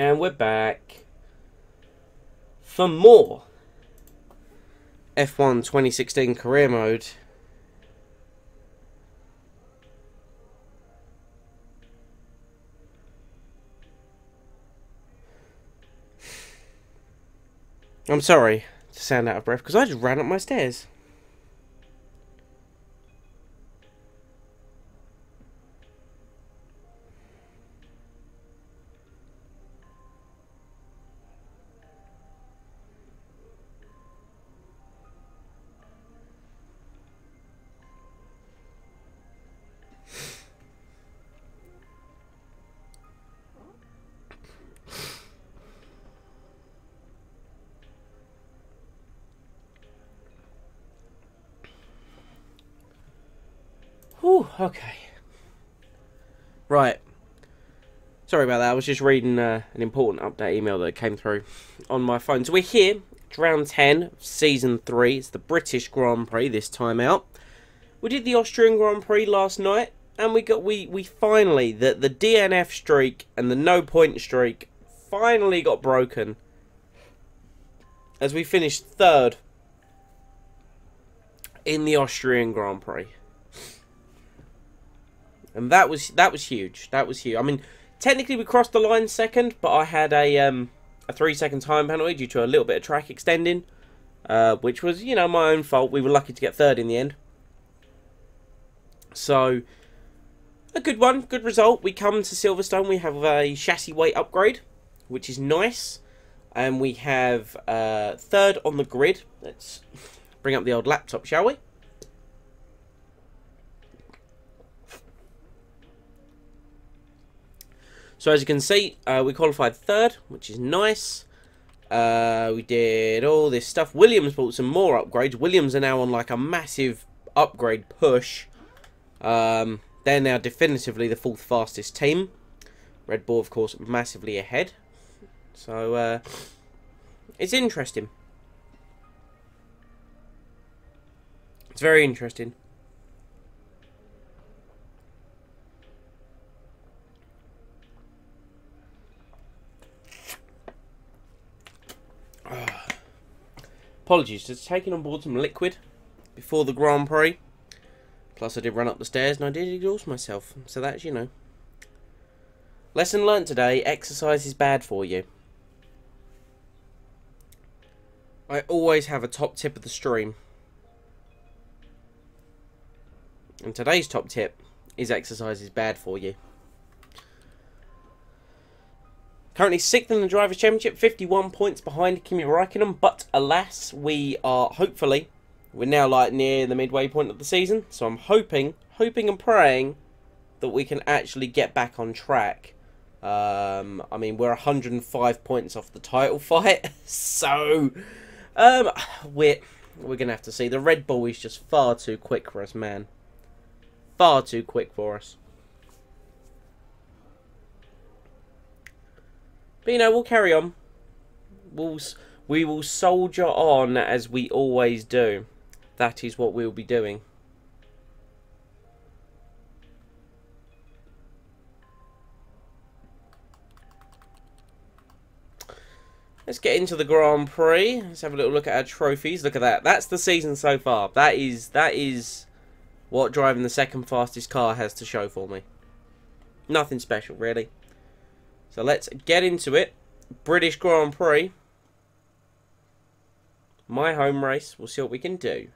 And we're back for more F1 2016 career mode. I'm sorry to sound out of breath because I just ran up my stairs. Whew, okay. Right. Sorry about that. I was just reading an important update email that came through on my phone. So we're here. It's round 10 of Season 3. It's the British Grand Prix this time out. We did the Austrian Grand Prix last night. And we finally, the DNF streak and the no point streak finally got broken. As we finished 3rd in the Austrian Grand Prix. And that was huge. That was huge. I mean, technically we crossed the line 2nd, but I had a 3-second time penalty due to a little bit of track extending, which was, you know, my own fault. We were lucky to get 3rd in the end. So, a good one, good result. We come to Silverstone. We have a chassis weight upgrade, which is nice, and we have 3rd on the grid. Let's bring up the old laptop, shall we? So as you can see, we qualified 3rd, which is nice. We did all this stuff. Williams bought some more upgrades. Williams are now on like a massive upgrade push. They're now definitively the 4th fastest team. Red Bull, of course, massively ahead. So it's interesting. It's very interesting. Apologies, just taking on board some liquid before the Grand Prix. Plus I did run up the stairs and I did exhaust myself. So that's, you know. Lesson learnt today, exercise is bad for you. I always have a top tip of the stream. And today's top tip is exercise is bad for you. Currently 6th in the Drivers' Championship, 51 points behind Kimi Räikkönen. But alas, we are hopefully, we're now like near the midway point of the season. So I'm hoping and praying that we can actually get back on track. I mean, we're 105 points off the title fight. So, we're going to have to see. The Red Bull is just far too quick for us, man. Far too quick for us. But, you know, we'll carry on. We will soldier on as we always do. That is what we'll be doing. Let's get into the Grand Prix. Let's have a little look at our trophies. Look at that. That's the season so far. That is what driving the 2nd fastest car has to show for me. Nothing special, really. So let's get into it. British Grand Prix. My home race. We'll see what we can do.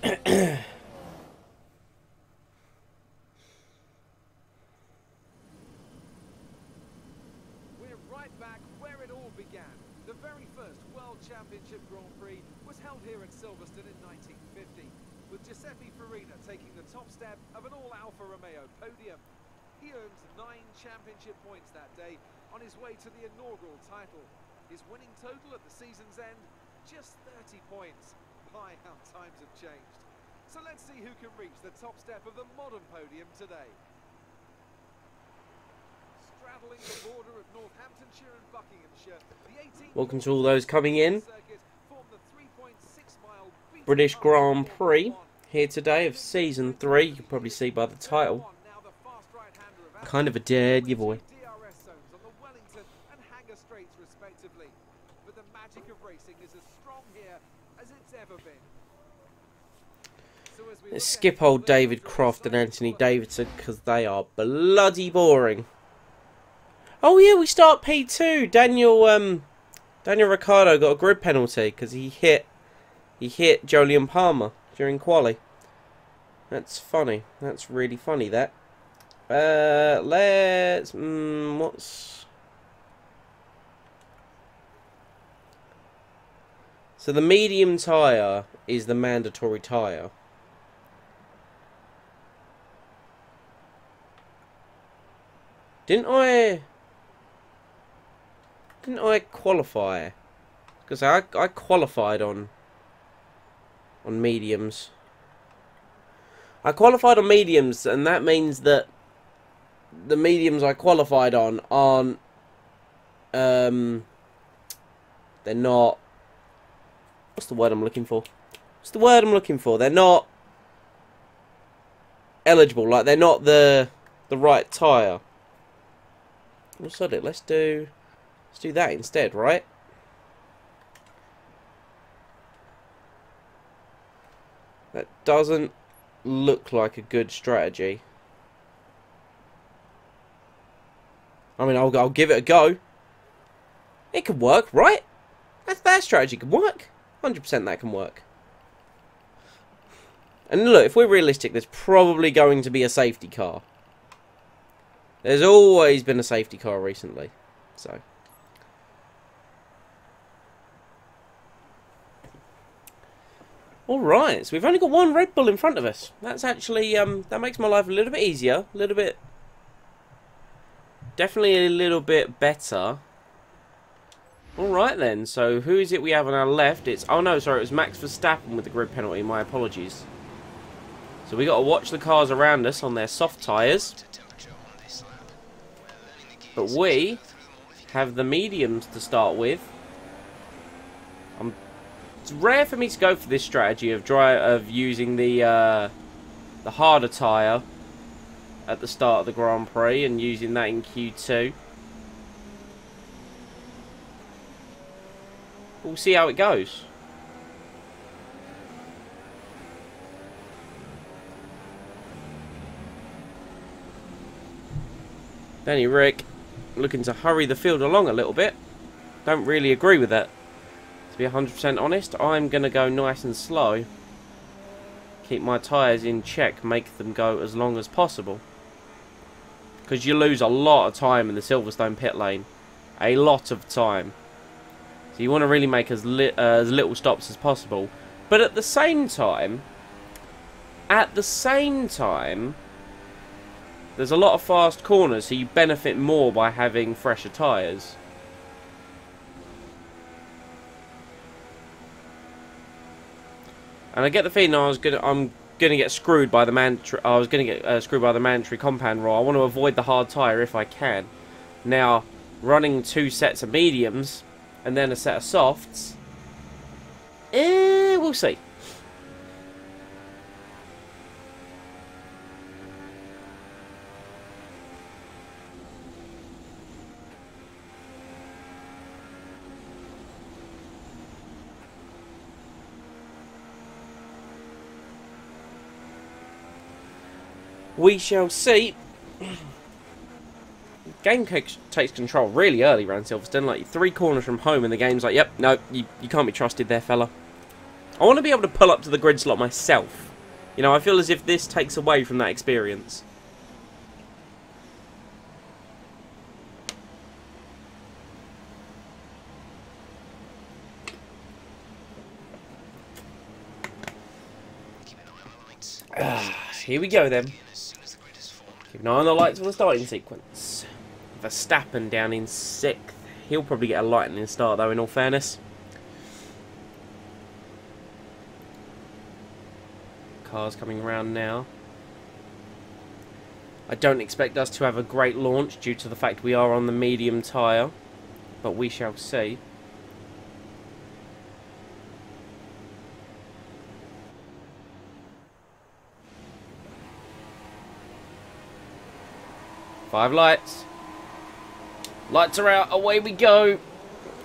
We're right back where it all began. The very first World Championship Grand Prix was held here at Silverstone in 1950, with Giuseppe Farina taking the top step of an all-Alfa Romeo podium. He earned 9 championship points that day on his way to the inaugural title. His winning total at the season's end, just 30 points. My, how times have changed. So let's see who can reach the top step of the modern podium today. Straddling the border of Northamptonshire and Buckinghamshire, the 18th Welcome to all those coming in. circuit formed the British Grand Prix here today of Season 3. You can probably see by the title. Kind of a dead giveaway. DRS zones on the Wellington and Hanger Straits respectively. But the magic of racing is as strong here as it's ever been. So as we Let's skip old David Croft and Anthony Davidson because they are bloody boring. Oh yeah, we start P2. Daniel Ricciardo got a grid penalty because he hit Jolyon Palmer during quali. That's funny. That's really funny. That. Let's what's so the medium tyre is the mandatory tyre. Didn't I qualify? Because I qualified on mediums. I qualified on mediums, and that means that the mediums I qualified on aren't they're not, what's the word I'm looking for? They're not eligible, like they're not the right tyre. We'll sod it, let's do that instead, right? That doesn't look like a good strategy. I mean, I'll give it a go. It can work, right? That strategy can work. 100% that can work. And look, if we're realistic, there's probably going to be a safety car. There's always been a safety car recently. So. Alright, so we've only got one Red Bull in front of us. That's actually, that makes my life a little bit easier. A little bit... Definitely a little bit better. Alright then, so who is it we have on our left? It's... Oh no, sorry, it was Max Verstappen with the grid penalty. My apologies. So we got to watch the cars around us on their soft tyres. But we have the mediums to start with. It's rare for me to go for this strategy of using the harder tyre at the start of the Grand Prix and using that in Q2. We'll see how it goes. Danny Rick looking to hurry the field along a little bit. Don't really agree with that. To be 100% honest, I'm going to go nice and slow. Keep my tyres in check, make them go as long as possible. Because you lose a lot of time in the Silverstone pit lane. A lot of time. So you want to really make as little stops as possible. But at the same time, there's a lot of fast corners, so you benefit more by having fresher tyres. And I get the feeling I'm gonna get screwed by the mandatory compound rule. I want to avoid the hard tyre if I can. Now, running 2 sets of mediums and then a set of softs, we'll see. We shall see. Game takes control really early around Silverstone. Like 3 corners from home and the game's like, yep, no, you can't be trusted there, fella. I want to be able to pull up to the grid slot myself. You know, I feel as if this takes away from that experience. Here we go then. Keep an eye on the lights for the starting sequence. Verstappen down in 6th. He'll probably get a lightning start though, in all fairness. Cars coming around now. I don't expect us to have a great launch due to the fact we are on the medium tyre, but we shall see. 5 lights. Lights are out. Away we go.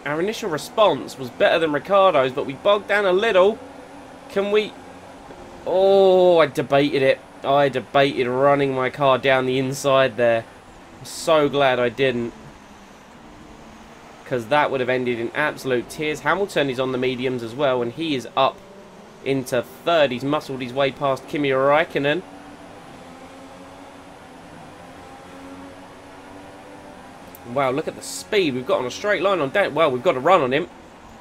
Our initial response was better than Ricciardo's, but we bogged down a little. Can we... Oh, I debated it. I debated running my car down the inside there. I'm so glad I didn't. Because that would have ended in absolute tears. Hamilton is on the mediums as well, and he is up into third. He's muscled his way past Kimi Räikkönen. Wow, look at the speed we've got on a straight line on Dan. Well, we've got a run on him.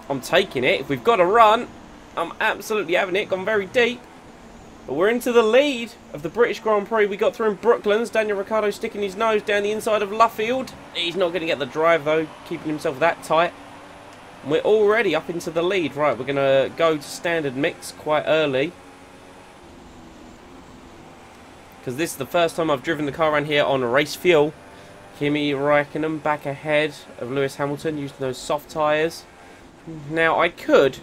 I'm taking it. If we've got a run, I'm absolutely having it. Gone very deep. But we're into the lead of the British Grand Prix. We got through in Brooklands. Daniel Ricciardo sticking his nose down the inside of Luffield. He's not going to get the drive, though, keeping himself that tight. And we're already up into the lead. Right, we're going to go to standard mix quite early. Because this is the first time I've driven the car around here on race fuel. Kimi Räikkönen back ahead of Lewis Hamilton using those soft tyres. Now, I could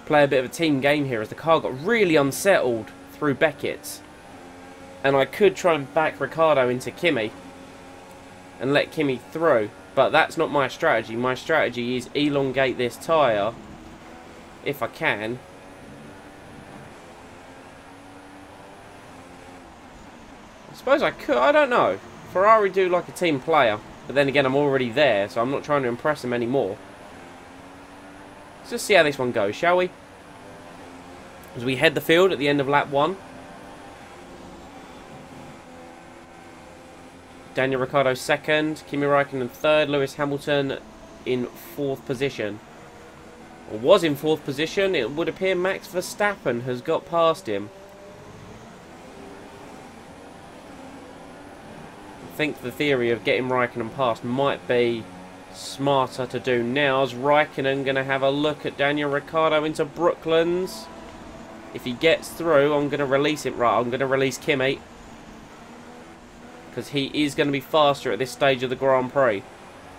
play a bit of a team game here as the car got really unsettled through Beckett's. And I could try and back Ricciardo into Kimi and let Kimi through. But that's not my strategy. My strategy is elongate this tyre if I can. I suppose I could. I don't know. Ferrari do like a team player. But then again, I'm already there, so I'm not trying to impress them anymore. Let's just see how this one goes, shall we? As we head the field at the end of lap 1. Daniel Ricciardo second, Kimi Räikkönen third, Lewis Hamilton in 4th position. Or was in 4th position. It would appear Max Verstappen has got past him. I think the theory of getting Räikkönen past might be smarter to do now. Is Räikkönen going to have a look at Daniel Ricciardo into Brooklands? If he gets through, I'm going to release it. Right, I'm going to release Kimi. Because he is going to be faster at this stage of the Grand Prix.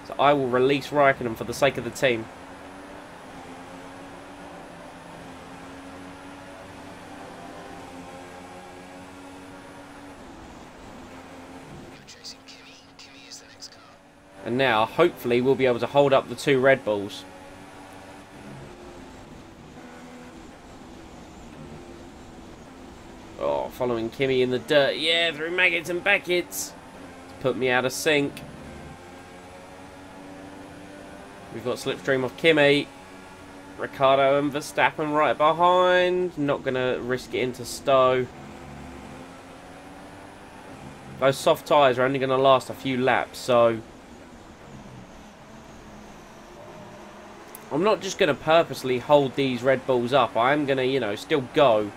So I will release Räikkönen for the sake of the team. And now, hopefully, we'll be able to hold up the 2 Red Bulls. Oh, following Kimi in the dirt. Yeah, through maggots and Beckett's. Put me out of sync. We've got slipstream off Kimi. Ricciardo and Verstappen right behind. Not going to risk it into Stowe. Those soft tyres are only going to last a few laps, so I'm not just going to purposely hold these Red Bulls up. I am going to, you know, still go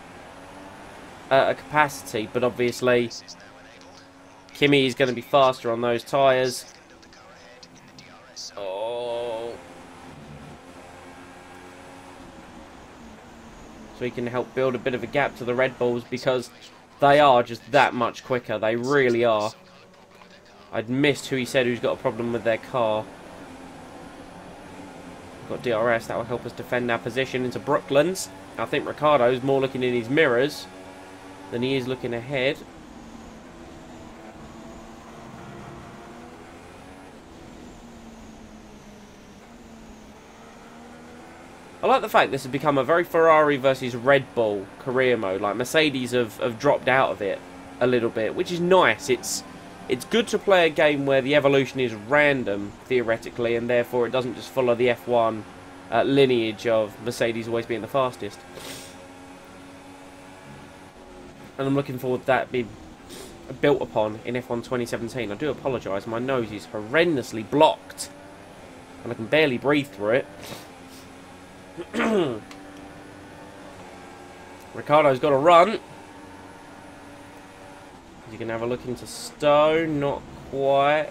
at a capacity. But obviously, Kimi is going to be faster on those tyres. Oh. So he can help build a bit of a gap to the Red Bulls because they are just that much quicker. They really are. I'd missed who he said who's got a problem with their car. Got DRS, that will help us defend our position into Brooklands. I think Ricciardo's more looking in his mirrors than he is looking ahead. I like the fact this has become a very Ferrari versus Red Bull career mode. Like, Mercedes have dropped out of it a little bit, which is nice. It's good to play a game where the evolution is random, theoretically, and therefore it doesn't just follow the F1 lineage of Mercedes always being the fastest. And I'm looking forward to that being built upon in F1 2017. I do apologise, my nose is horrendously blocked, and I can barely breathe through it. Ricciardo's got a run. You can have a look into Stowe. Not quite.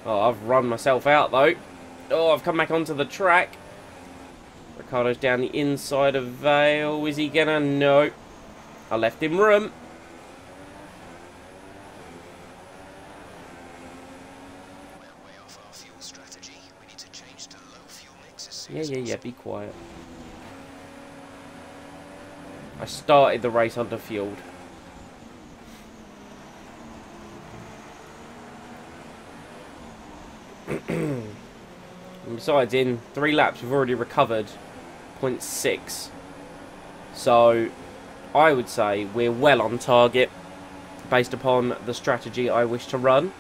Oh, I've run myself out though. Oh, I've come back onto the track. Ricciardo's down the inside of Vale. Is he gonna? No. I left him room. Yeah, be quiet. I started the race under fueled. And besides, in 3 laps, we've already recovered 0.6. So, I would say we're well on target based upon the strategy I wish to run.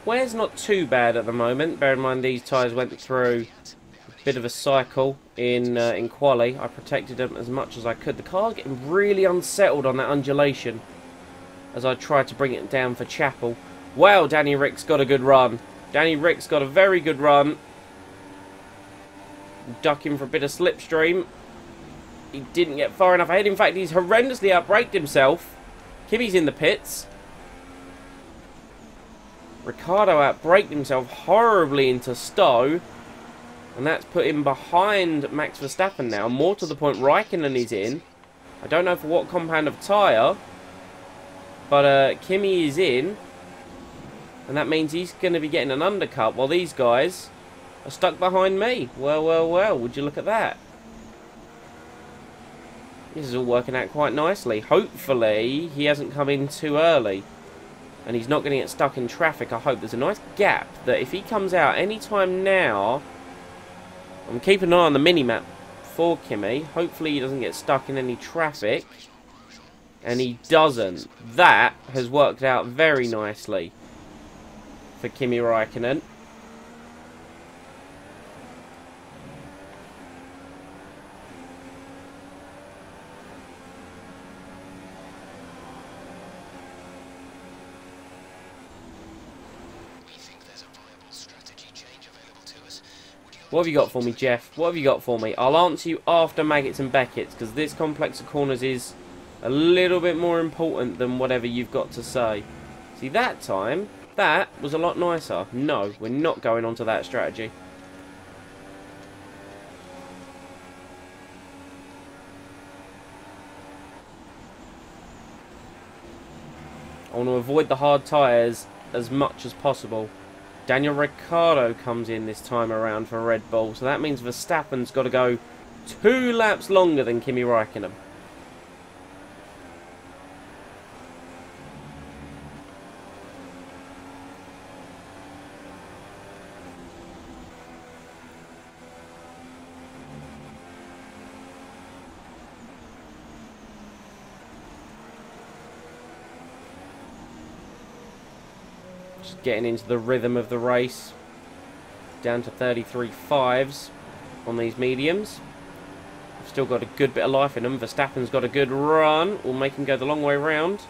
Wear's not too bad at the moment. Bear in mind these tyres went through a bit of a cycle in quali. I protected them as much as I could. The car's getting really unsettled on that undulation as I tried to bring it down for Chapel. Wow, Danny Rick's got a good run. Danny Rick's got a very good run. Ducking for a bit of slipstream. He didn't get far enough ahead. In fact, he's horrendously outbraked himself. Kimmy's in the pits. Ricciardo outbraked himself horribly into Stowe, and that's put him behind Max Verstappen now. More to the point, Raikkonen is in. I don't know for what compound of tyre, but Kimi is in, and that means he's going to be getting an undercut while these guys are stuck behind me. Well, well, well, would you look at that? This is all working out quite nicely. Hopefully, he hasn't come in too early. And he's not going to get stuck in traffic, I hope. There's a nice gap that if he comes out any time now... I'm keeping an eye on the mini-map for Kimi. Hopefully he doesn't get stuck in any traffic. And he doesn't. That has worked out very nicely for Kimi Raikkonen. What have you got for me, Jeff? What have you got for me? I'll answer you after Maggots and Beckett's, because this complex of corners is a little bit more important than whatever you've got to say. See, that time, that was a lot nicer. No, we're not going on to that strategy. I want to avoid the hard tyres as much as possible. Daniel Ricciardo comes in this time around for Red Bull, so that means Verstappen's got to go 2 laps longer than Kimi Raikkonen. Getting into the rhythm of the race. Down to 33.5s on these mediums. I've still got a good bit of life in them. Verstappen's got a good run. Will make him go the long way round.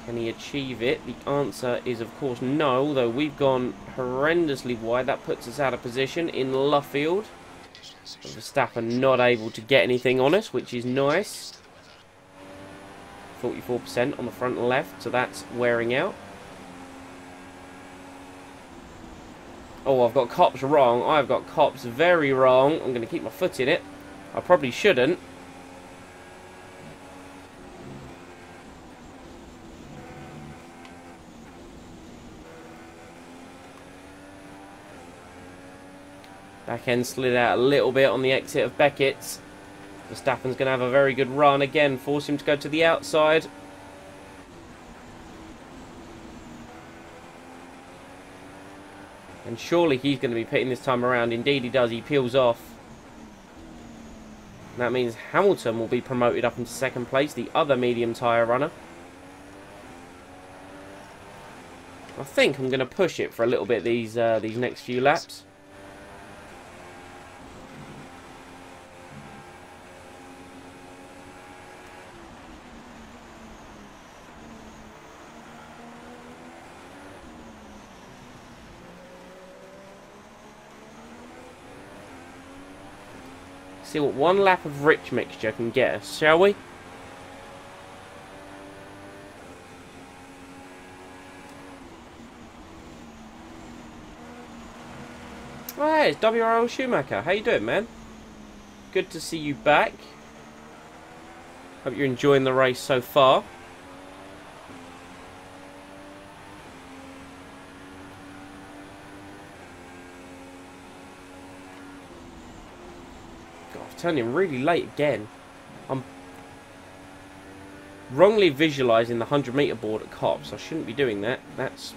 Can he achieve it? The answer is of course no, though we've gone horrendously wide. That puts us out of position in Luffield. But Verstappen not able to get anything on us, which is nice. 44% on the front left, so that's wearing out. Oh, I've got cops wrong. I've got cops very wrong. I'm going to keep my foot in it. I probably shouldn't. Back end slid out a little bit on the exit of Beckett's. Verstappen's going to have a very good run again, force him to go to the outside. And surely he's going to be pitting this time around. Indeed he does, he peels off. And that means Hamilton will be promoted up into 2nd place, the other medium tyre runner. I think I'm going to push it for a little bit these next few laps. See what 1 lap of rich mixture can get us, shall we? Hey, it's WRL Schumacher. How you doing, man? Good to see you back. Hope you're enjoying the race so far. God, I've turned in really late again. I'm wrongly visualising the 100-metre board at Cops. I shouldn't be doing that. That's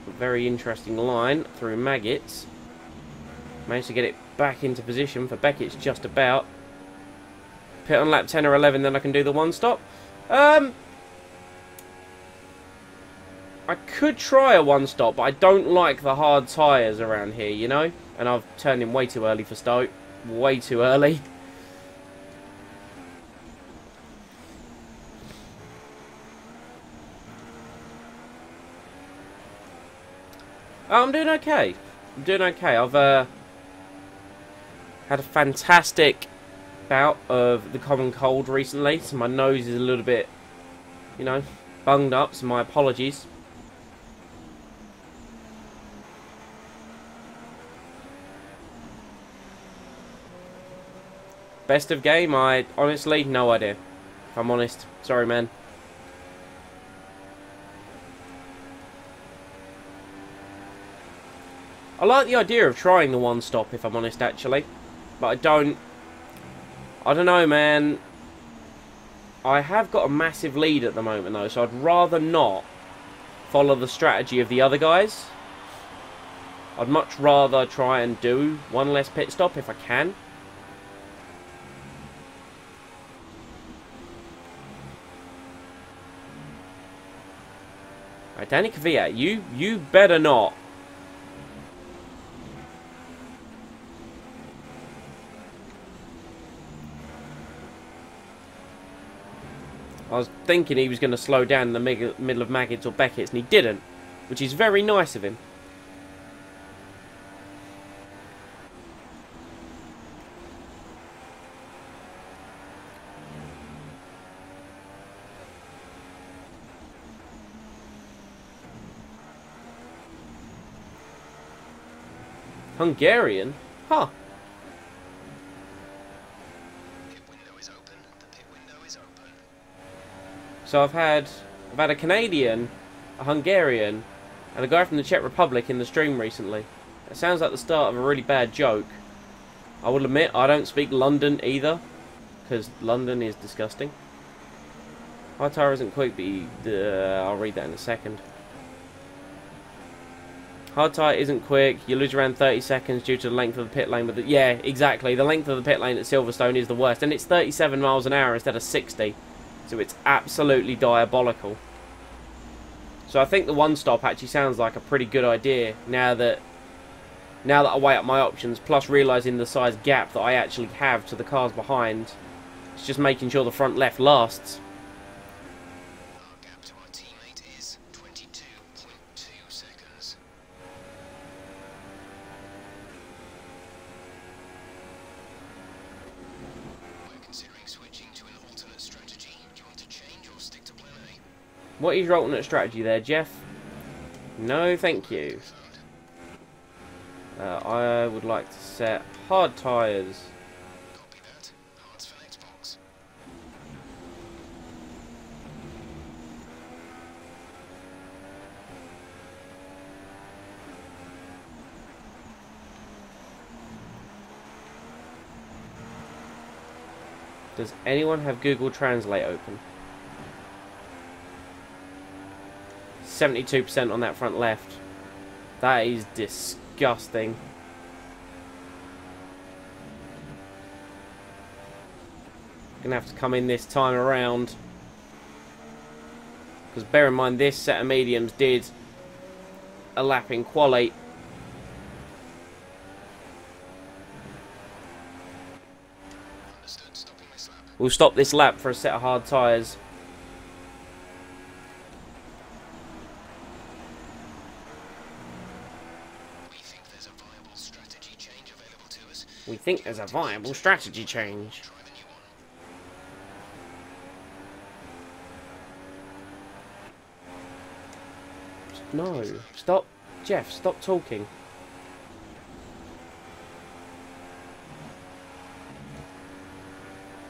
a very interesting line through Maggots. Managed to get it back into position for Beckett's just about. Pit on lap 10 or 11, then I can do the one stop. I could try a one stop, but I don't like the hard tyres around here, you know? And I've turned in way too early for Stoke. Way too early. I'm doing okay. I'm doing okay. I've had a fantastic bout of the common cold recently, so my nose is a little bit, you know, bunged up, so my apologies. Best of game? I honestly, no idea. If I'm honest. Sorry, man. I like the idea of trying the one stop, if I'm honest, actually. But I don't know, man. I have got a massive lead at the moment, though, so I'd rather not follow the strategy of the other guys. I'd much rather try and do one less pit stop if I can. Right, Danny Kvyat, you better not. I was thinking he was going to slow down in the middle of Maggots or Beckett's, and he didn't, which is very nice of him. Hungarian? Huh. So I've had a Canadian, a Hungarian, and a guy from the Czech Republic in the stream recently. It sounds like the start of a really bad joke. I will admit I don't speak London either, because London is disgusting. High tyre isn't quick, but I'll read that in a second. Hard tyre isn't quick. You lose around 30 seconds due to the length of the pit lane. But yeah, exactly. The length of the pit lane at Silverstone is the worst, and it's 37 miles an hour instead of 60. So it's absolutely diabolical. So I think the one stop actually sounds like a pretty good idea now that I weigh up my options, plus realising the size gap that I actually have to the cars behind. It's just making sure the front left lasts. Our gap to our teammate is 22.2 seconds. We're considering switching to an alternate strategy. Do you want to change or stick to plan A? What is your alternate strategy there, Jeff? No, thank you. I would like to set hard tyres. Copy that. Hards for next box. Does anyone have Google Translate open? 72% on that front left. That is disgusting. Gonna have to come in this time around. Because bear in mind, this set of mediums did a lap in quali. Understood. Stopping this lap. We'll stop this lap for a set of hard tyres. We think there's a viable strategy change available to us. We think there's a viable strategy change. Try the new one. No, stop. Jeff, stop talking.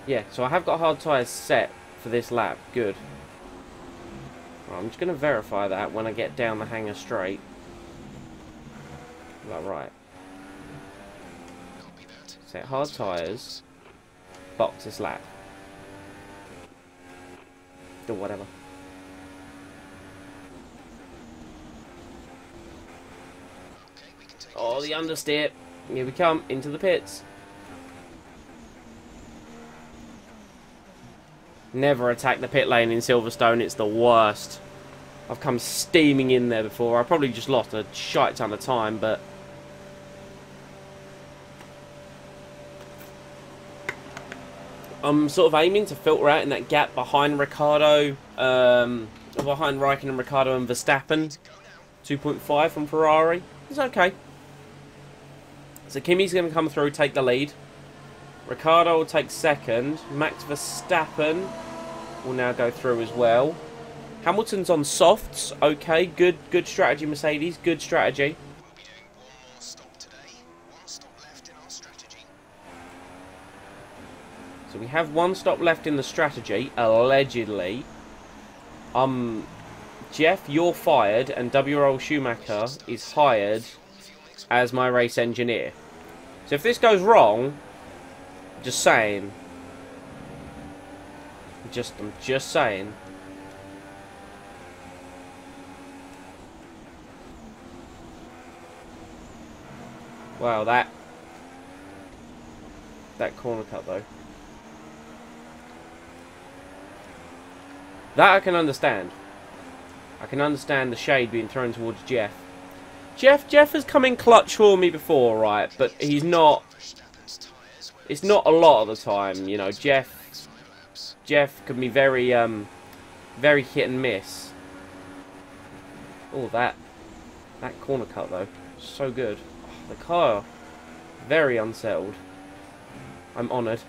Yeah, so I have got hard tyres set for this lap. Good. Right, I'm just going to verify that when I get down the hangar straight. Is that right? Copy that. Set hard tyres. Box this lap. Or whatever. Okay, we can take Oh, it the easy. understeer. Here we come, into the pits. Never attack the pit lane in Silverstone, it's the worst. I've come steaming in there before. I probably just lost a shite ton of time, but... I'm sort of aiming to filter out in that gap behind Ricciardo, behind Raikkonen, Ricciardo and Verstappen. 2.5 from Ferrari. It's okay. So Kimi's going to come through, take the lead. Ricciardo will take second. Max Verstappen will now go through as well. Hamilton's on softs. Okay, good strategy, Mercedes. Good strategy. We'll be doing one more stop today. One stop left in our strategy. So we have one stop left in the strategy, allegedly. Jeff, you're fired, and W.R. Schumacher is hired as my race engineer. So if this goes wrong, just saying. I'm just saying. Wow, that corner cut though. That I can understand. I can understand the shade being thrown towards Jeff. Jeff has come in clutch for me before, right? But he's not. Verstappen's tyres were It's not a lot of the time, you know. Jeff next 5 laps. can be very very hit and miss. Oh, that corner cut though, so good. Oh, the car, very unsettled. I'm honoured.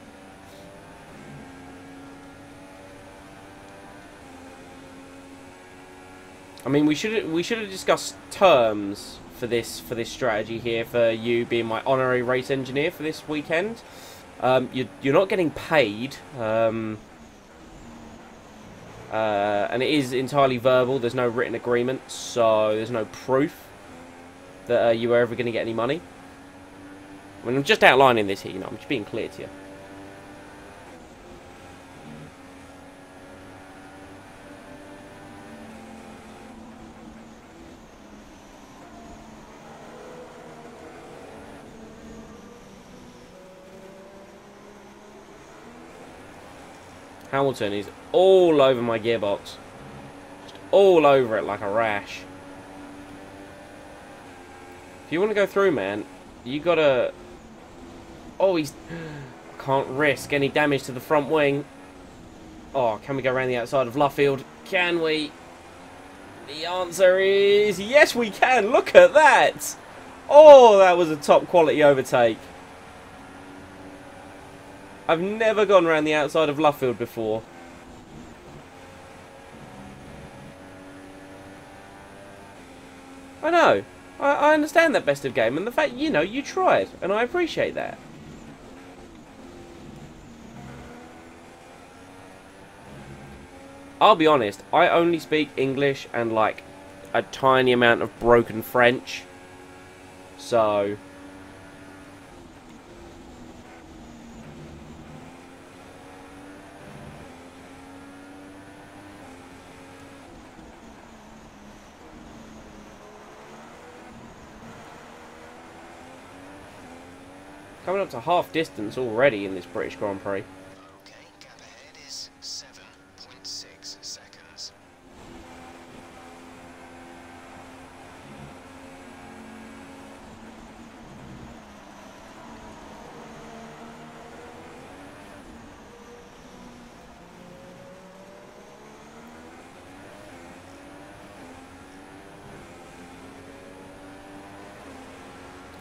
I mean, we should have discussed terms for this strategy here for you being my honorary race engineer for this weekend. You're not getting paid, and it is entirely verbal. There's no written agreement, so there's no proof that you were ever going to get any money. I mean, I'm just outlining this here. You know, I'm just being clear to you. Hamilton is all over my gearbox. Just all over it like a rash. If you want to go through, man, you gotta... Oh, I can't risk any damage to the front wing. Oh, can we go around the outside of Luffield? Can we? The answer is yes, we can. Look at that. Oh, that was a top quality overtake. I've never gone around the outside of Luffield before. I know. I understand that best of game, and the fact, you know, you tried, and I appreciate that. I'll be honest, I only speak English and, like, a tiny amount of broken French. So... coming up to half distance already in this British Grand Prix. Okay, gap ahead is 7.6 seconds.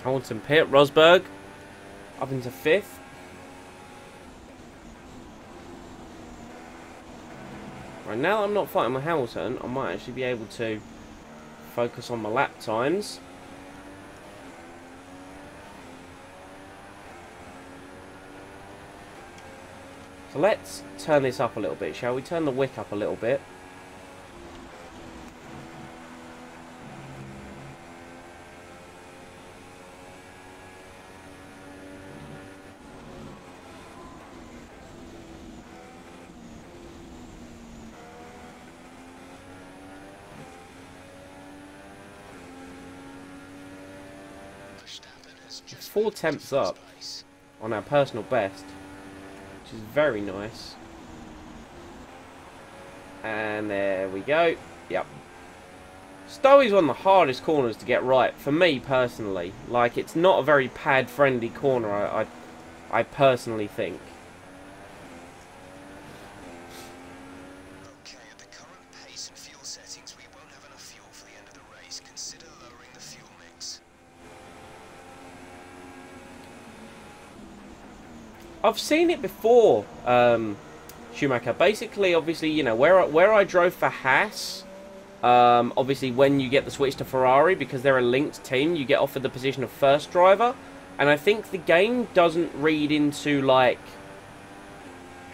Hamilton pit, Rosberg up into 5th. Right, now that I'm not fighting with Hamilton, I might actually be able to focus on my lap times. So So let's turn this up a little bit, shall we? Turn the wick up a little bit. It's 4 tenths up on our personal best, which is very nice. And there we go. Yep. Stowie's one of the hardest corners to get right, for me personally. Like, it's not a very pad-friendly corner, I personally think. Okay, at the current pace and fuel settings, we won't have enough fuel for the end of the race. Consider lowering the fuel mix. I've seen it before, Schumacher. Basically, obviously, you know, where I drove for Haas, obviously when you get the switch to Ferrari, because they're a linked team, you get offered the position of first driver. And I think the game doesn't read into, like,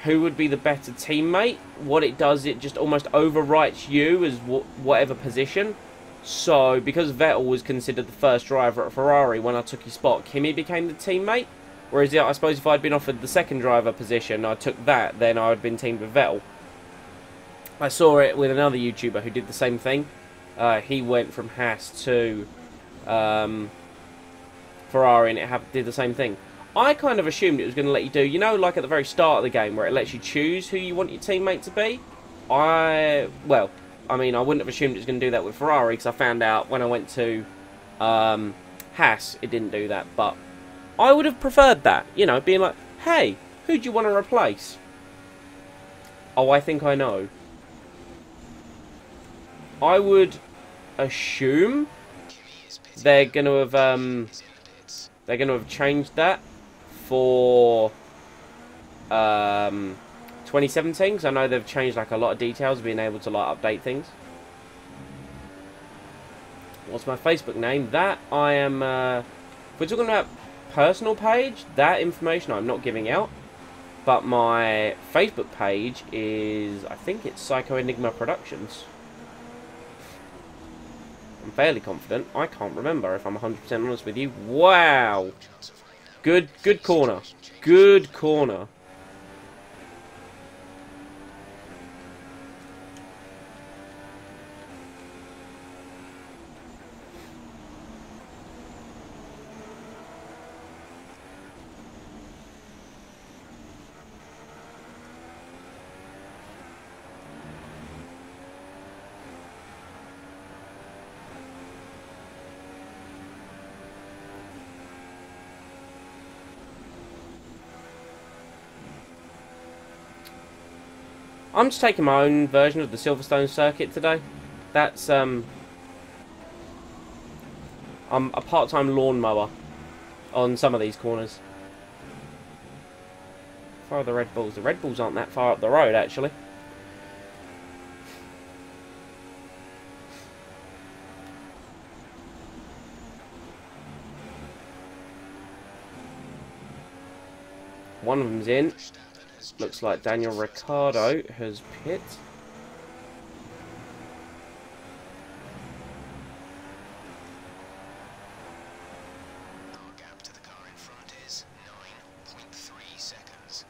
who would be the better teammate. What it does, it just almost overwrites you as whatever position. So, because Vettel was considered the first driver at Ferrari, when I took his spot, Kimi became the teammate. Whereas, yeah, I suppose if I'd been offered the second driver position, I took that, then I would have been teamed with Vettel. I saw it with another YouTuber who did the same thing. He went from Haas to Ferrari, and it did the same thing. I kind of assumed it was going to let you do, you know, like at the very start of the game, where it lets you choose who you want your teammate to be. Well, I mean, I wouldn't have assumed it was going to do that with Ferrari, because I found out when I went to Haas, it didn't do that, but I would have preferred that, you know, being like, hey, who do you want to replace? Oh, I think I know. I would assume they're going to have changed that for 2017, because I know they've changed like a lot of details, being able to like update things. What's my Facebook name? That I am. If we're talking about personal page, that information I'm not giving out, but my Facebook page is, I think it's Psycho Enigma Productions. I'm fairly confident. I can't remember, if I'm 100% honest with you. Wow, good corner, good corner. I'm just taking my own version of the Silverstone circuit today. That's, I'm a part-time lawnmower on some of these corners. How far are the Red Bulls? The Red Bulls aren't that far up the road, actually. One of them's in. Looks like Daniel Ricciardo has pit. Our gap to the car in front is 9.3 seconds.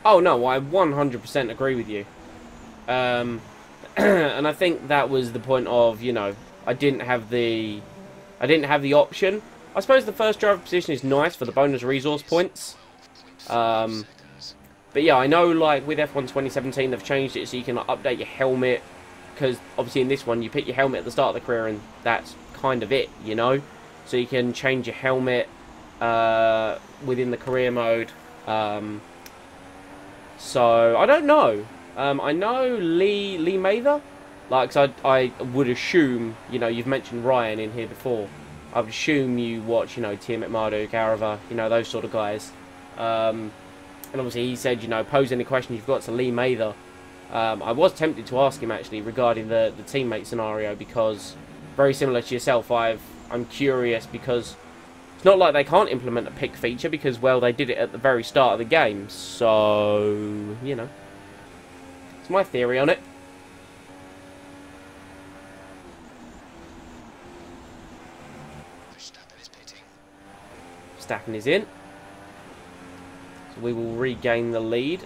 Oh no, I 100% agree with you. And I think that was the point of, you know, I didn't have the option. I suppose the first driver position is nice for the bonus resource points. But yeah, I know like with F1 2017 they've changed it so you can like, update your helmet. Because obviously in this one you pick your helmet at the start of the career and that's kind of it, you know. So you can change your helmet within the career mode. So I don't know. I know Lee Mather. Like, so I would assume, you know, you've mentioned Ryan in here before. I would assume you watch, you know, Tia McMurdo, Garava, you know, those sort of guys. And obviously he said, you know, pose any questions you've got to Lee Mather. I was tempted to ask him, actually, regarding the teammate scenario, because very similar to yourself, I'm curious, because It's not like they can't implement a pick feature because, well, they did it at the very start of the game. So, you know. It's my theory on it. Verstappen is pitting. Verstappen is in. So we will regain the lead.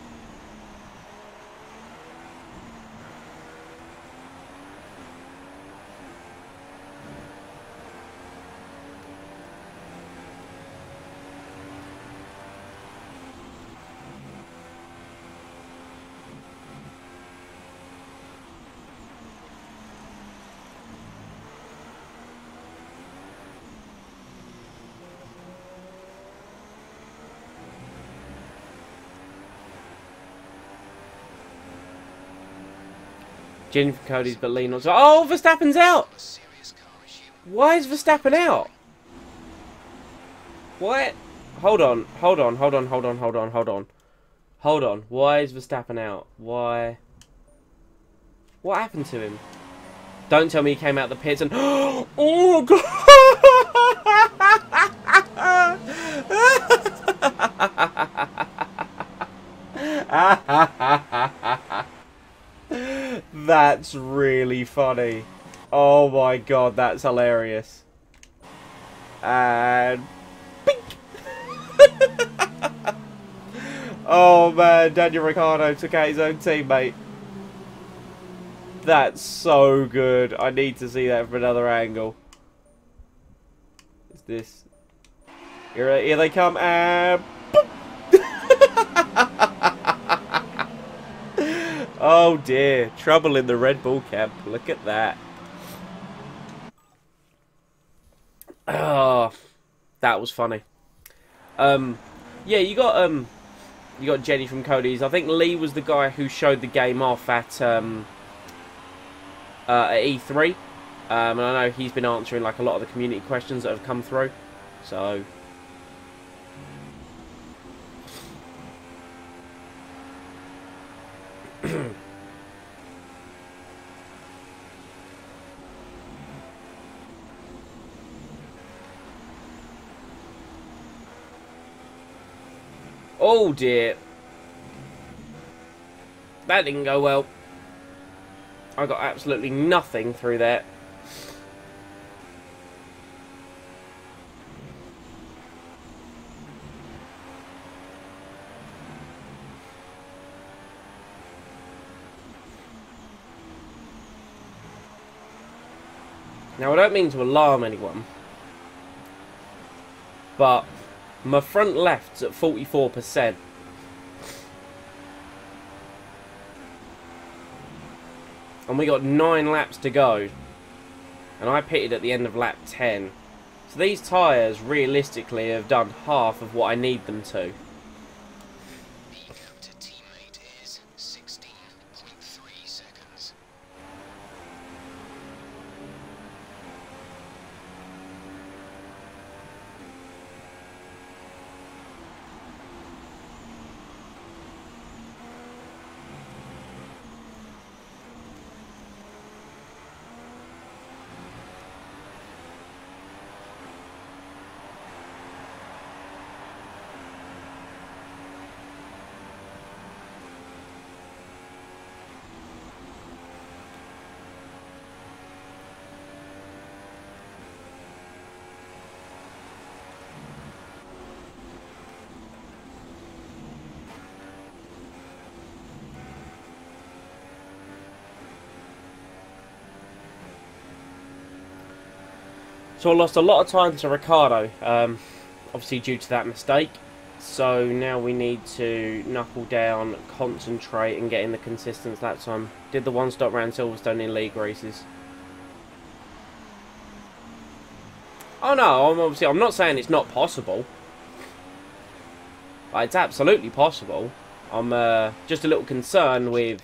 Jin from Cody's but lean on. Oh, Verstappen's out! A serious car issue. Why is Verstappen out? What? Hold on. Hold on. Why is Verstappen out? Why? What happened to him? Don't tell me he came out the pits and... Oh, God! That's really funny. Oh my God, that's hilarious. And... Bink! Oh man, Daniel Ricciardo took out his own teammate. That's so good. I need to see that from another angle. Is this... Here they come, and... Oh dear, trouble in the Red Bull camp. Look at that. Oh, that was funny. Yeah, you got Jenny from Cody's. I think Lee was the guy who showed the game off at E3. And I know he's been answering like a lot of the community questions that have come through. So oh dear. That didn't go well. I got absolutely nothing through that. Now, I don't mean to alarm anyone, but my front left's at 44%. And we got 9 laps to go. And I pitted at the end of lap 10. So these tyres, realistically, have done half of what I need them to. The gap to teammate is 16.3 seconds. So I lost a lot of time to Ricciardo, obviously due to that mistake. So now we need to knuckle down, concentrate and get in the consistent lap time. Did the one-stop round Silverstone in league races. Oh no, I'm not saying it's not possible. It's absolutely possible. I'm just a little concerned with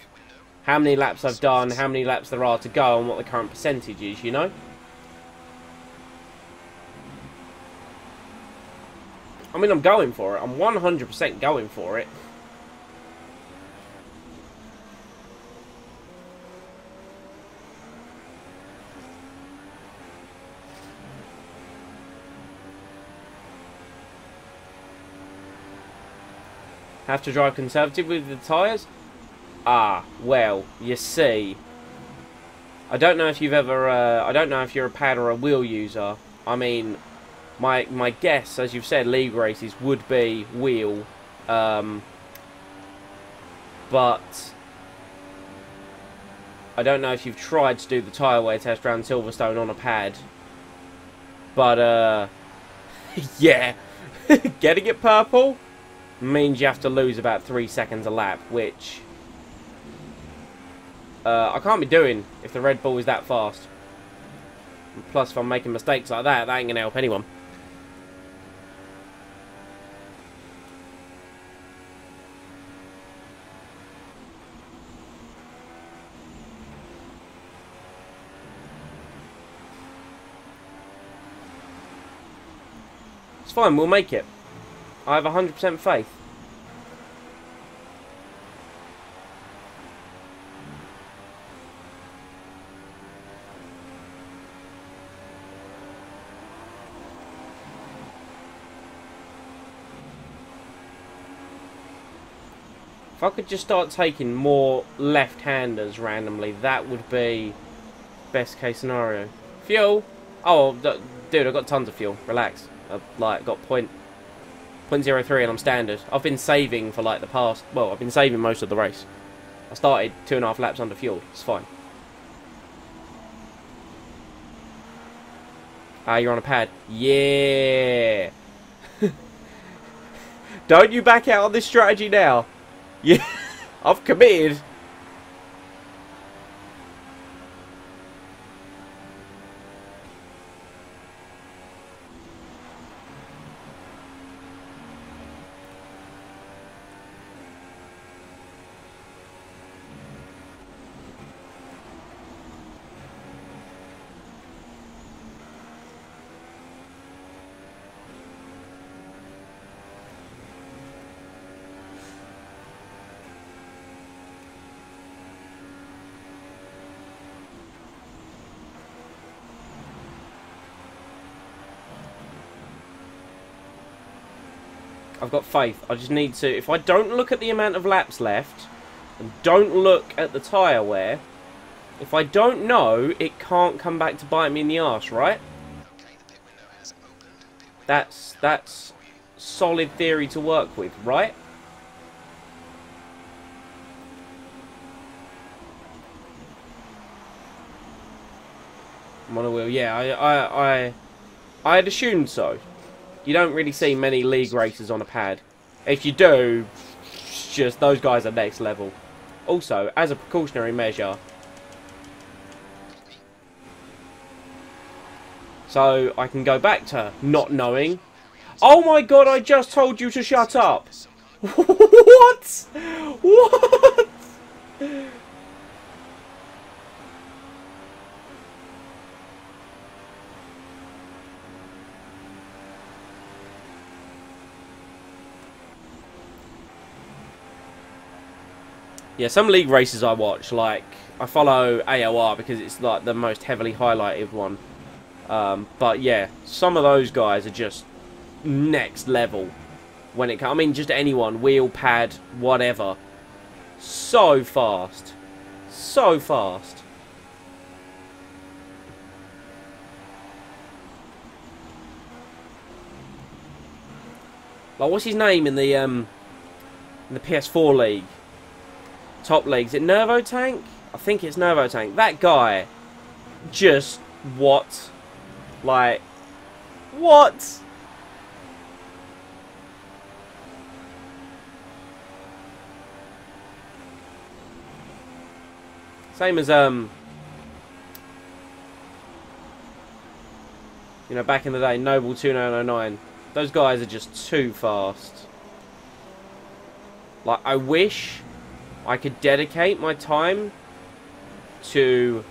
how many laps I've done, how many laps there are to go and what the current percentage is, you know? I mean, I'm going for it. I'm 100% going for it. Have to drive conservative with the tyres? Ah, well, you see. I don't know if you've ever, I don't know if you're a pad or a wheel user. I mean, my guess, as you've said, league races would be wheel. But I don't know if you've tried to do the tyre wear test around Silverstone on a pad. But, yeah. Getting it purple means you have to lose about 3 seconds a lap, which I can't be doing if the Red Bull is that fast. And plus, if I'm making mistakes like that, that ain't going to help anyone. It's fine, we'll make it. I have 100% faith. If I could just start taking more left-handers randomly, that would be best case scenario. Fuel? Oh, dude, I've got tons of fuel. Relax. I've got 0.03 and I'm standard. I've been saving for like the past... Well, I've been saving most of the race. I started 2.5 laps under fuel. It's fine. Ah, you're on a pad. Yeah. Don't you back out on this strategy now. Yeah, I've committed. I've got faith. I just need to... If I don't look at the amount of laps left, and don't look at the tyre wear, if I don't know, it can't come back to bite me in the arse, right? That's solid theory to work with, right? I'm on a wheel. Yeah, I had assumed so. You don't really see many league races on a pad. If you do, it's just those guys are next level. Also, as a precautionary measure, so I can go back to not knowing. Oh my god, I just told you to shut up! What? What? Yeah, some league races I watch, like, I follow AOR because it's like the most heavily highlighted one. But yeah, some of those guys are just next level when it comes. I mean, just anyone, wheel, pad, whatever. So fast. So fast. Like, what's his name in the PS4 league? Top league. Is it Nervo Tank? I think it's Nervo Tank. That guy, just what? Like, what? Same as you know, back in the day, Noble 2909. Those guys are just too fast. Like, I wish I could dedicate my time to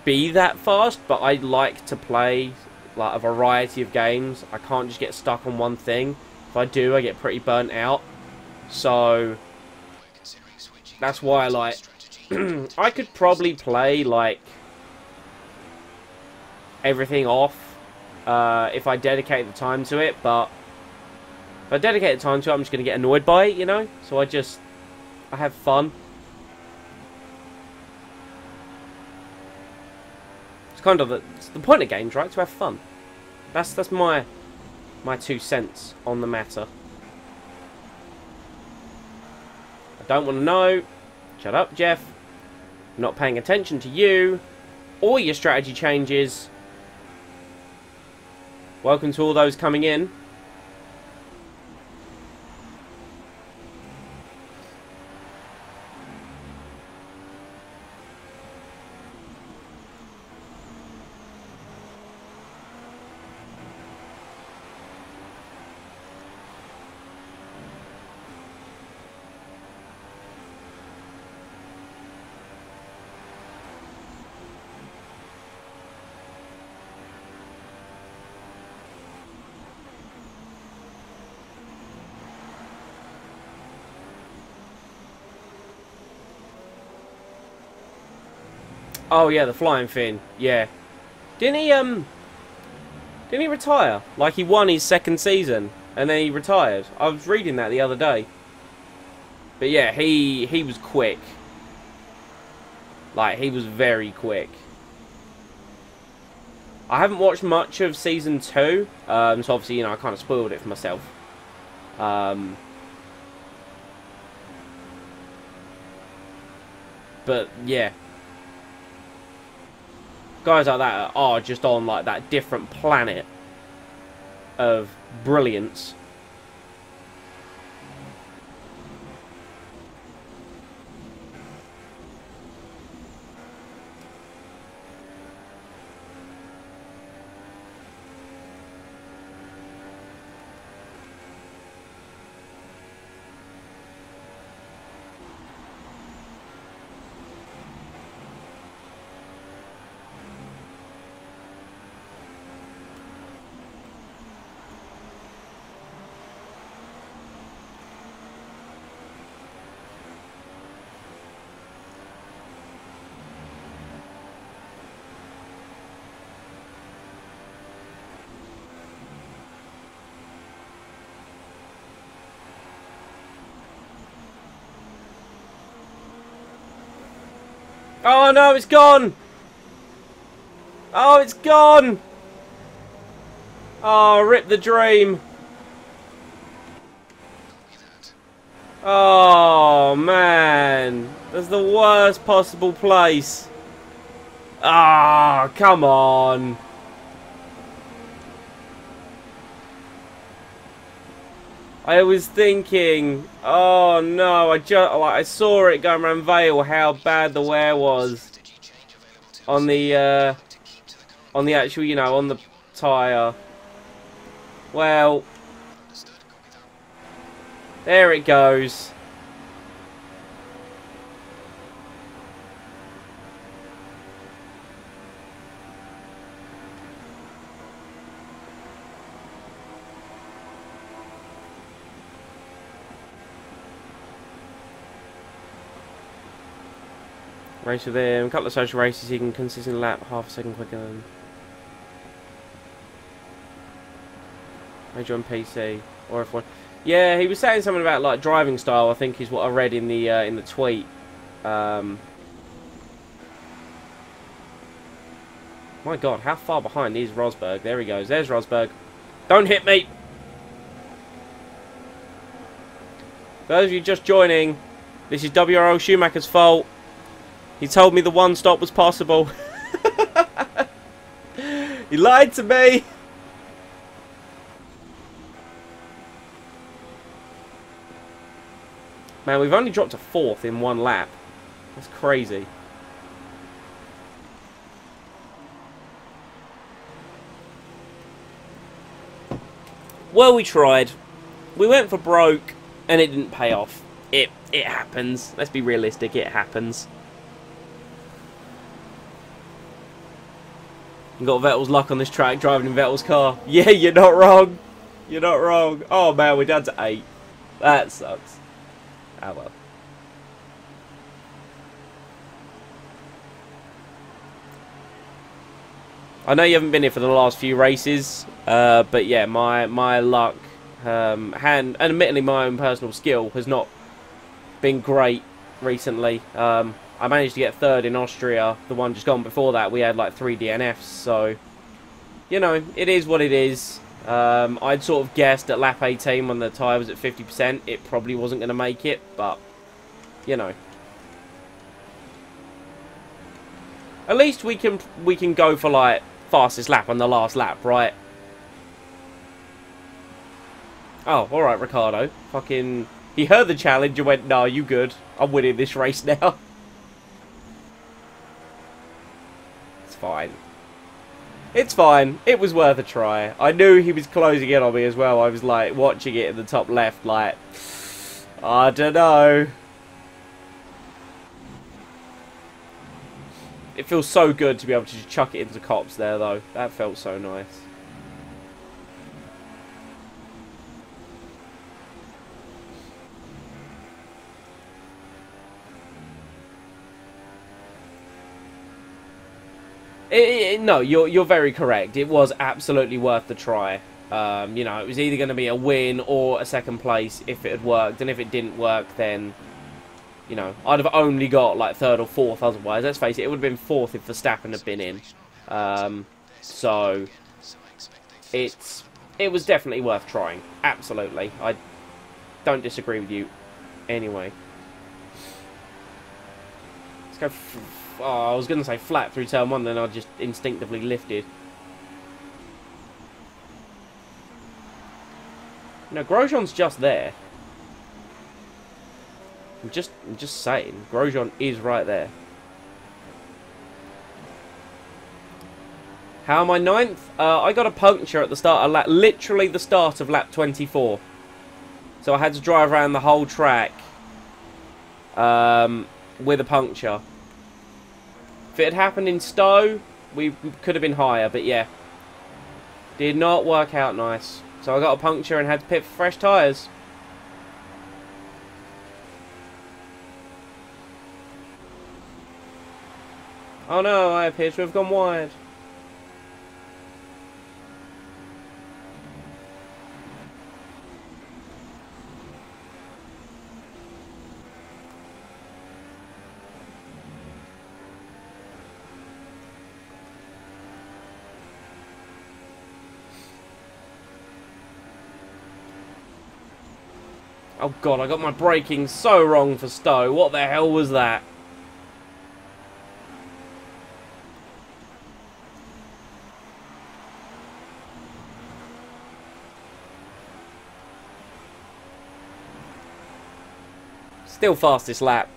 be that fast, but I like to play like a variety of games. I can't just get stuck on one thing. If I do, I get pretty burnt out. So that's why I like I could probably play like everything off if I dedicate the time to it, but If I dedicate time to it, I'm just going to get annoyed by it, you know? So I have fun. It's kind of it's the point of games, right? To have fun. That's my 2 cents on the matter. I don't want to know. Shut up, Jeff. I'm not paying attention to you or your strategy changes. Welcome to all those coming in. Oh yeah, the flying fin. Yeah. Didn't he retire? Like he won his 2nd season and then he retired. I was reading that the other day. But yeah, he was quick. Like he was very quick. I haven't watched much of season 2, so obviously, you know, I kind of spoiled it for myself. But yeah. Guys like that are just on like that different planet of brilliance. Oh no, it's gone! Oh, it's gone! Oh, rip the dream. Oh, man. That's the worst possible place. Ah, oh, come on. I was thinking, oh no, I saw it going around Vale, how bad the wear was on the actual, you know, on the tyre. Well, there it goes. Race with him, a couple of social races, he can consistently lap half a second quicker than Major on PC or F1. Yeah, he was saying something about like driving style, I think is what I read in the tweet. My God, how far behind is Rosberg? There he goes. There's Rosberg. Don't hit me! For those of you just joining, this is WRL Schumacher's fault. He told me the one stop was possible. He lied to me. Man, we've only dropped to 4th in 1 lap. That's crazy. Well, we tried. We went for broke, and it didn't pay off. It happens. Let's be realistic. It happens. You got Vettel's luck on this track, driving in Vettel's car. Yeah, you're not wrong. You're not wrong. Oh man, we're down to 8. That sucks. Ah well. I know you haven't been here for the last few races, but yeah, my luck And admittedly, my own personal skill has not been great recently. I managed to get third in Austria. The one just gone before that, we had like 3 DNFs. So, you know, it is what it is. I'd sort of guessed at lap 18 when the tyre was at 50%, it probably wasn't going to make it, but, you know. At least we can go for, like, fastest lap on the last lap, right? Oh, alright, Ricciardo. Fucking... He heard the challenge and went, "No, you good. I'm winning this race now." It's fine. It's fine. It was worth a try. I knew he was closing in on me as well. I was, like, watching it in the top left, like... I don't know. It feels so good to be able to just chuck it into cops there, though. That felt so nice. No, you're very correct. It was absolutely worth the try. You know, it was either going to be a win or a second place if it had worked. And if it didn't work, then... You know, I'd have only got, like, third or fourth otherwise. Let's face it, it would have been fourth if Verstappen had been in. So, it was definitely worth trying. Absolutely. I don't disagree with you anyway. Let's go... Oh, I was going to say flat through turn 1, then I just instinctively lifted. No, Grosjean's just there. I'm just saying, Grosjean is right there. How am I 9th? I got a puncture at the start of lap, literally the start of lap 24. So I had to drive around the whole track with a puncture. If it had happened in Stowe, we could have been higher, but yeah. Did not work out nice. So I got a puncture and had to pit for fresh tyres. Oh no, I appear to have gone wide. Oh god, I got my braking so wrong for Stowe. What the hell was that? Still fastest lap.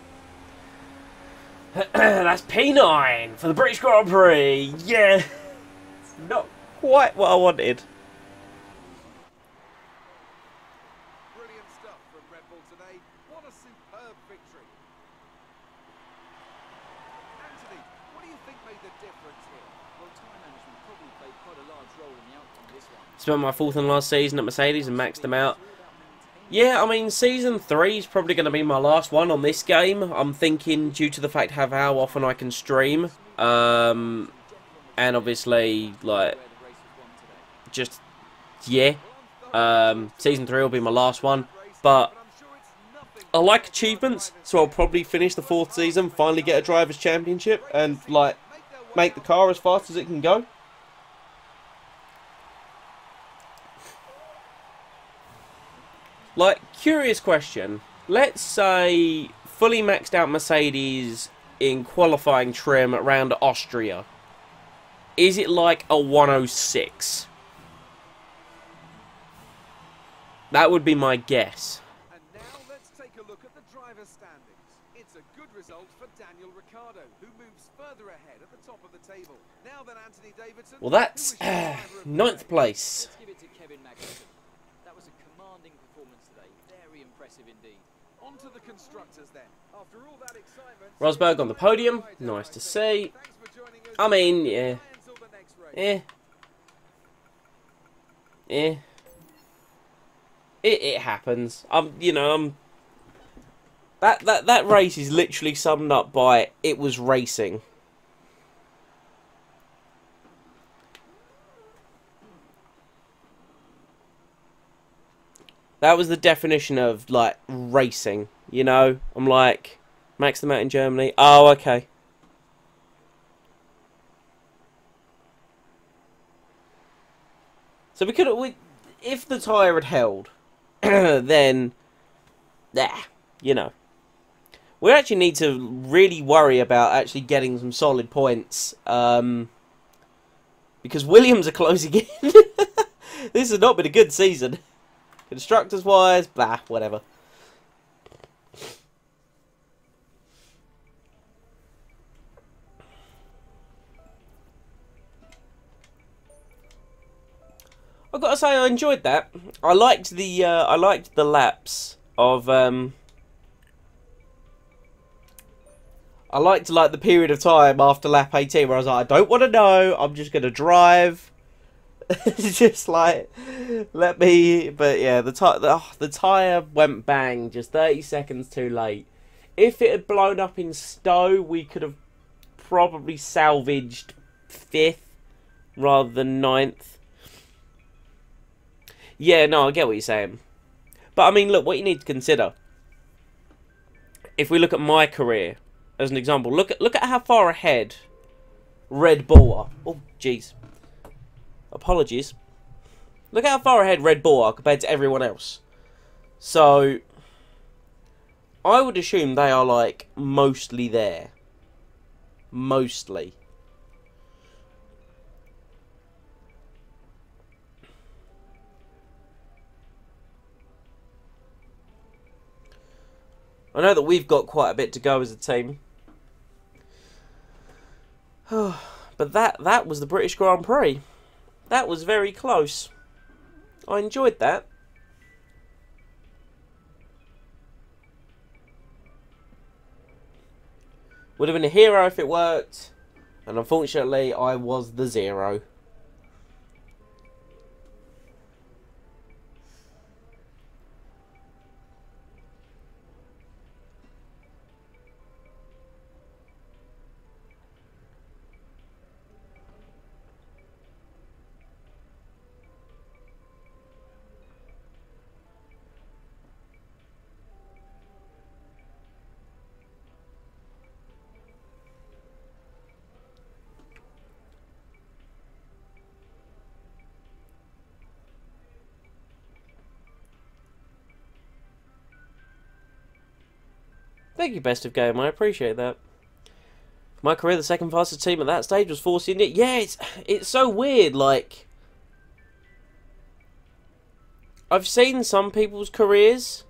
That's P9 for the British Grand Prix. Yeah. It's not quite what I wanted. Brilliant stuff from Red Bull today. What a superb victory. Anthony, what do you think made the difference here? Well, time management probably played quite a large role in the outcome of this one. Spent my 4th and last season at Mercedes and maxed them out. Yeah, I mean, Season 3 is probably going to be my last one on this game. I'm thinking due to the fact of how often I can stream. And obviously, like, just, yeah. Season 3 will be my last one. But I like achievements, so I'll probably finish the 4th season, finally get a Drivers' Championship, and, like, make the car as fast as it can go. Like, curious question. Let's say fully maxed out Mercedes in qualifying trim around Austria. Is it like a 106? That would be my guess. And now let's take a look at the driver's standings. It's a good result for Daniel Ricciardo, who moves further ahead at the top of the table. Now then, Anthony Davidson. Well, that's 9th place. Let's give it to Kevin Magnussen. That was a commanding performance today. Very impressive indeed. On to the constructors then. After all that excitement, Rosberg on the podium. Nice to see. thanks for joining us. I mean, yeah. Until the next race. It happens. You know, that race is literally summed up by it was racing. That was the definition of, like, racing, you know? I'm like, max them out in Germany. Oh, okay. So we could have... If the tyre had held, then... Yeah, you know. We actually need to really worry about actually getting some solid points. Because Williams are closing in. This has not been a good season. Constructors-wise, blah, whatever. I've got to say, I enjoyed that. I liked the laps of I liked like the period of time after lap 18 where I was like, I don't want to know. I'm just gonna drive. Just like, let me... But yeah, the tyre went bang just 30 seconds too late. If it had blown up in Stowe, we could have probably salvaged 5th rather than 9th. Yeah, no, I get what you're saying. But I mean, look, what you need to consider. If we look at my career, as an example, look at how far ahead Red Bull are. Oh, jeez. Apologies. Look how far ahead Red Bull are compared to everyone else. So, I would assume they are, like, mostly there. Mostly. I know that we've got quite a bit to go as a team. But that was the British Grand Prix. That was very close. I enjoyed that. Would have been a hero if it worked. And unfortunately, I was the 0. Thank you, Best of Game. I appreciate that. For my career, the second fastest team at that stage was Force India. Yeah, it's so weird. Like, I've seen some people's careers.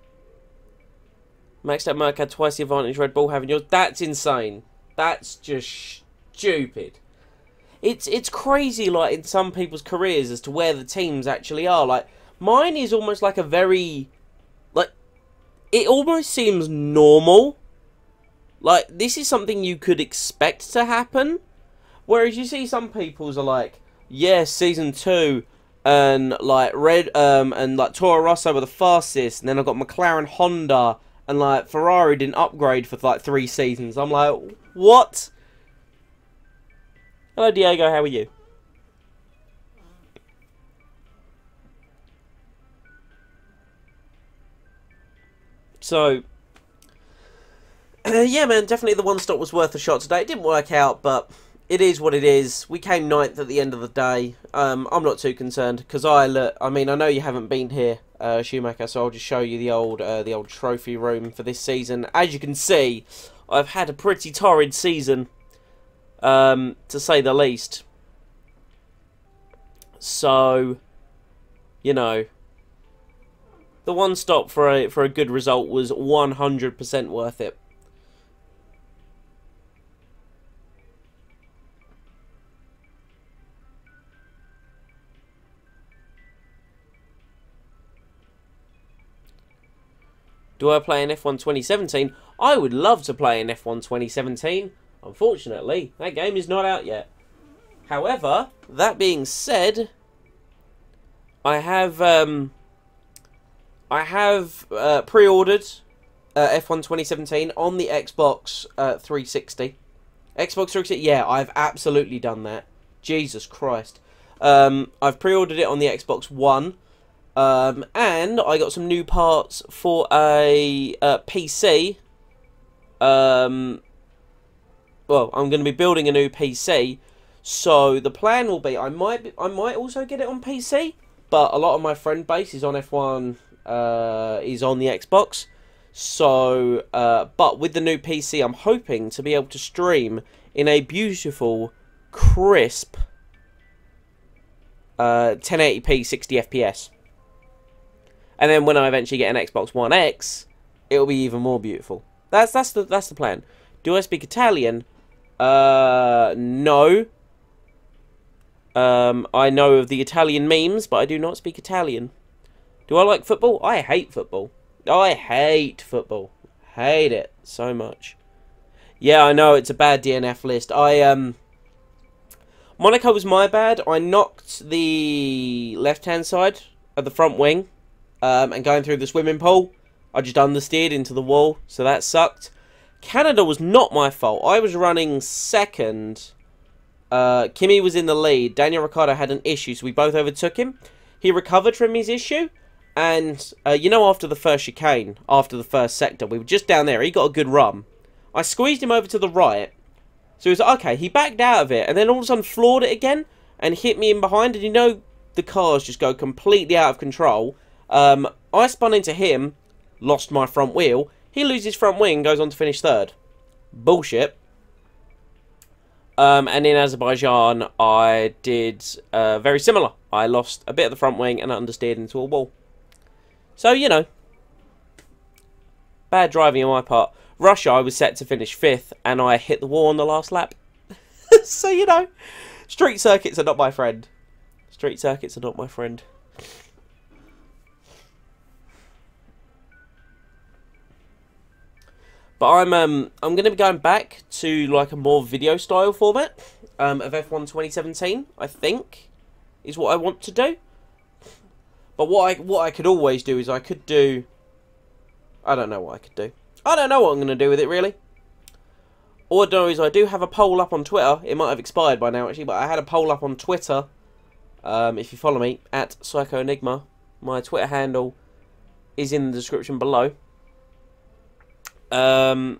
Maxed out Merc had twice the advantage Red Bull having yours. That's insane. That's just stupid. It's crazy, like, in some people's careers as to where the teams actually are. Like, mine is almost like a very... Like, it almost seems normal. Like, this is something you could expect to happen. Whereas you see some people's are like, yeah, Season 2... And, like, and, like, Toro Rosso were the fastest. And then I've got McLaren, Honda... And, like, Ferrari didn't upgrade for, like, 3 seasons. I'm like, what? Hello, Diego. How are you? So, yeah, man, definitely the one stop was worth a shot today. It didn't work out, but it is what it is. We came 9th at the end of the day. I'm not too concerned, because I mean, I know you haven't been here, Schumacher, so I'll just show you the old trophy room for this season. As you can see, I've had a pretty torrid season, to say the least. So, you know, the one stop for a good result was 100% worth it. Do I play in F1 2017? I would love to play in F1 2017. Unfortunately, that game is not out yet. However, that being said, I have pre-ordered F1 2017 on the Xbox 360. Xbox 360, yeah, I've absolutely done that. Jesus Christ. I've pre-ordered it on the Xbox One. And I got some new parts for a PC. Well, I'm going to be building a new PC. So the plan will be, I might also get it on PC, but a lot of my friend base is on F1, is on the Xbox. So, but with the new PC, I'm hoping to be able to stream in a beautiful, crisp 1080p 60 FPS. And then when I eventually get an Xbox One X, it'll be even more beautiful. That's the plan. Do I speak Italian? No. I know of the Italian memes, but I do not speak Italian. Do I like football? I hate football. I hate football. Hate it so much. Yeah, I know, it's a bad DNF list. Monaco was my bad. I knocked the left-hand side of the front wing, and going through the swimming pool, I just understeered into the wall, so that sucked. Canada was not my fault. I was running second. Kimi was in the lead. Daniel Ricciardo had an issue, so we both overtook him. He recovered from his issue, and you know, after the first chicane, after the first sector, we were just down there. He got a good run. I squeezed him over to the right, so he was like, okay, he backed out of it, and then all of a sudden floored it again, and hit me in behind, and you know, the cars just go completely out of control. I spun into him, lost my front wheel. He loses front wing, goes on to finish third. Bullshit. And in Azerbaijan, I did very similar. I lost a bit of the front wing and understeered into a wall. So, you know, bad driving on my part. Russia, I was set to finish 5th, and I hit the wall on the last lap. So, you know, street circuits are not my friend. Street circuits are not my friend. But I'm going to be going back to like a more video style format of F1 2017. I think is what I want to do. But what I could always do is I could do. I don't know what I could do. I don't know what I'm going to do with it really. All I know is I do have a poll up on Twitter. It might have expired by now actually, but I had a poll up on Twitter. If you follow me at Psycho Enigma, my Twitter handle is in the description below. I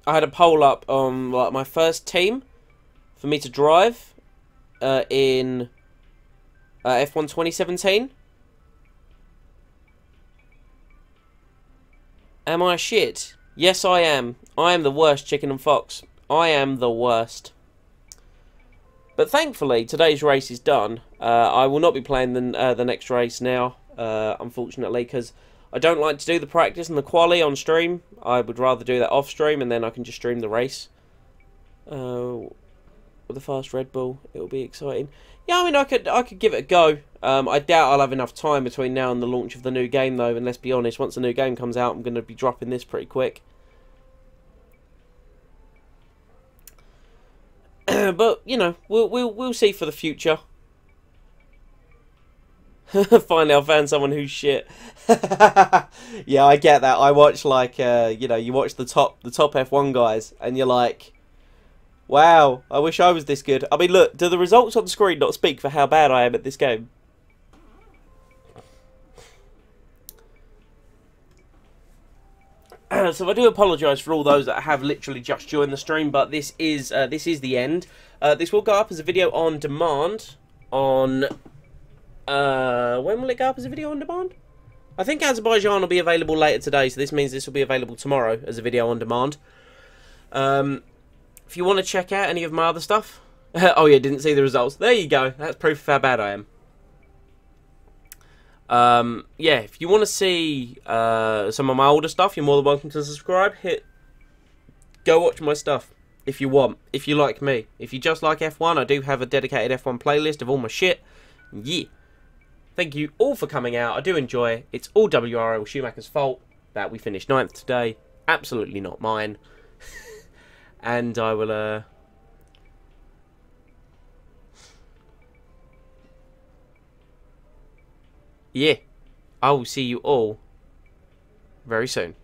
had a poll up on like my first team for me to drive in F1 2017. Am I shit? Yes, I am. I am the worst chicken and fox. I am the worst. But thankfully, today's race is done. I will not be playing the next race now, unfortunately, because I don't like to do the practice and the quali on stream. I would rather do that off stream, and then I can just stream the race. With the fast Red Bull, it'll be exciting. Yeah, I mean, I could give it a go. I doubt I'll have enough time between now and the launch of the new game, though. And let's be honest, once the new game comes out, I'm going to be dropping this pretty quick. But you know, we'll see for the future. Finally, I found someone who's shit. Yeah, I get that. I watch like you know, you watch the top F1 guys, and you're like, wow, I wish I was this good. I mean, look, do the results on the screen not speak for how bad I am at this game? So I do apologise for all those that have literally just joined the stream, but this is the end. This will go up as a video on demand on. When will it go up as a video on demand? I think Azerbaijan will be available later today, so this means this will be available tomorrow as a video on demand. If you want to check out any of my other stuff... oh yeah, didn't see the results. There you go. That's proof of how bad I am. Yeah, if you want to see some of my older stuff, you're more than welcome to subscribe. Go watch my stuff if you want. If you like me. If you just like F1, I do have a dedicated F1 playlist of all my shit. Yeah. Thank you all for coming out. I do enjoy it. It's all WRL Schumacher's fault that we finished 9th today. Absolutely not mine. And I will, yeah, I will see you all very soon.